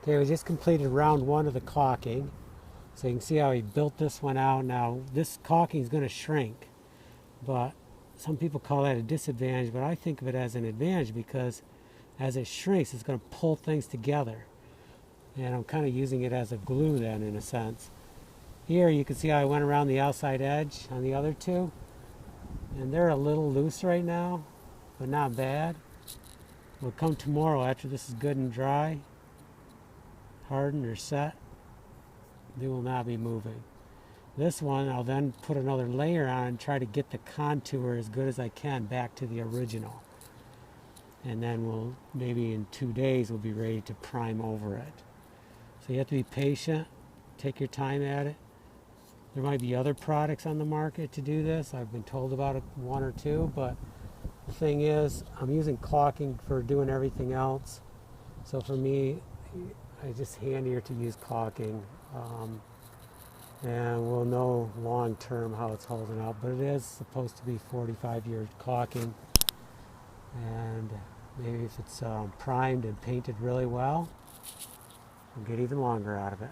Okay, we just completed round 1 of the caulking. So you can see how he built this one out. Now this caulking is going to shrink, but some people call that a disadvantage, but I think of it as an advantage because as it shrinks, it's going to pull things together. And I'm kind of using it as a glue then, in a sense. Here you can see how I went around the outside edge on the other two. And they're a little loose right now, but not bad. We'll come tomorrow after this is good and dry, hardened or set. They will not be moving. This one I'll then put another layer on and try to get the contour as good as I can back to the original. And then we'll, maybe in 2 days, we'll be ready to prime over it. So you have to be patient, take your time at it. There might be other products on the market to do this. I've been told about one or two, but the thing is, I'm using caulking for doing everything else. So for me, it's just handier to use caulking. And we'll know long term how it's holding up. But it is supposed to be 45-year caulking. And maybe if it's primed and painted really well, we'll get even longer out of it.